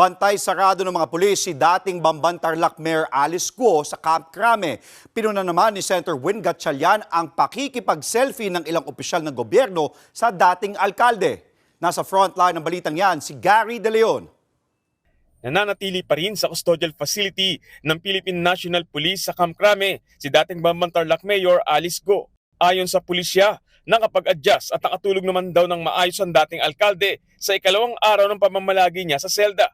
Bantay sarado ng mga pulis si dating Bamban Tarlac Mayor Alice Guo sa Camp Crame. Pinuna naman ni Senator Win Gatchalian ang pakikipag-selfie ng ilang opisyal ng gobyerno sa dating alkalde. Nasa frontline ng balitang yan si Gary De Leon. Nananatili pa rin sa custodial facility ng Philippine National Police sa Camp Crame si dating Bamban Tarlac Mayor Alice Guo. Ayon sa pulisya, nakapag-adjust at nakatulog naman daw ng maayos ang dating alkalde sa ikalawang araw ng pamamalagi niya sa selda.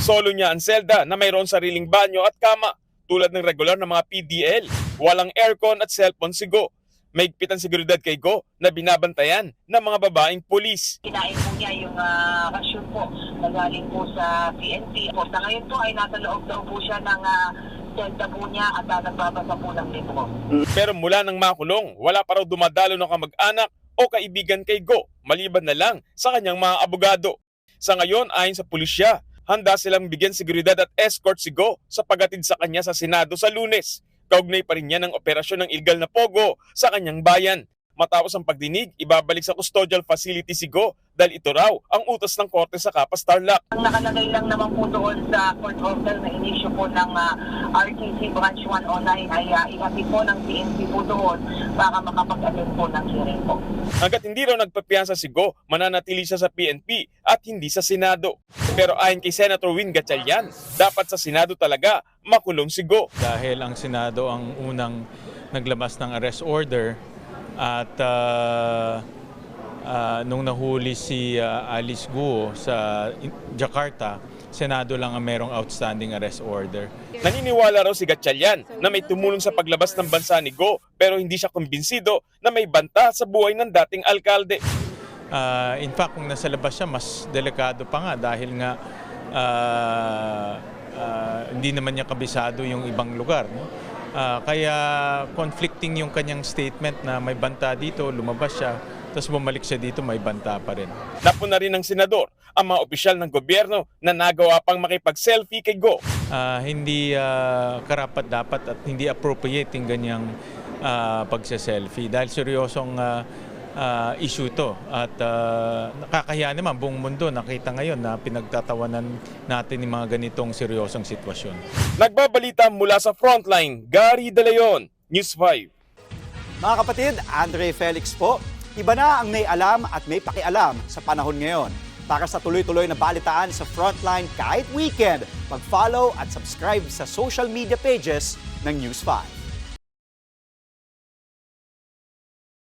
Solo niya ang selda na mayroon sariling banyo at kama tulad ng regular na mga PDL. Walang aircon at cellphone si Guo. May higpitan seguridad kay Guo na binabantayan ng mga babaeng pulis. Kinain po niya yung rasyon po na galing po sa PNP. Sa ngayon po ay nasa loob daw po siya ng selda po niya at nagbabasa po ng libro. Pero mula nang makulong, wala pa raw dumadalo ng kamag-anak o kaibigan kay Guo, maliban na lang sa kanyang mga abogado. Sa ngayon, ayon sa pulisya, handa silang bigyan seguridad at escort si Guo sa paghatid sa kanya sa Senado sa Lunes. Kaugnay pa rin niya ng operasyon ng illegal na pogo sa kanyang bayan. Matapos ang pagdinig, ibabalik sa custodial facility si Guo dahil ito raw ang utos ng korte sa Capas Tarlac. Ang nakalagay lang naman po doon sa court order na inisyu po ng RTC Branch 109 ay ihatid po ng PNP po doon para makapag-attend po ng hearing po. Hanggat hindi raw nagpapiyansa si Guo, mananatili siya sa PNP at hindi sa Senado. Pero ayon kay Senator Win Gatchalian, dapat sa Senado talaga makulong si Guo. Dahil ang Senado ang unang naglabas ng arrest order at nung nahuli si Alice Guo sa Jakarta, Senado lang ang merong outstanding arrest order. Naniniwala raw si Gatchalian na may tumulong sa paglabas ng bansa ni Guo pero hindi siya kumbinsido na may banta sa buhay ng dating alkalde. In fact, kung nasa labas siya, mas delikado pa nga dahil nga hindi naman niya kabisado yung ibang lugar. No? Kaya conflicting yung kanyang statement na may banta dito, lumabas siya, tapos bumalik siya dito, may banta pa rin. Napuna rin ng senador ang mga opisyal ng gobyerno na nagawa pang makipag-selfie kay Guo. Hindi karapat-dapat at hindi appropriate yung ganyang pagsa-selfie dahil seryosong issue to at nakakahiya naman buong mundo nakita ngayon na pinagtatawanan natin ng mga ganitong seryosong sitwasyon. Nagbabalita mula sa Frontline, Gary De Leon, News 5. Mga kapatid, Andre Felix po. Iba na ang may alam at may pakialam sa panahon ngayon. Para sa tuloy-tuloy na balitaan sa Frontline kahit weekend, mag-follow at subscribe sa social media pages ng News 5.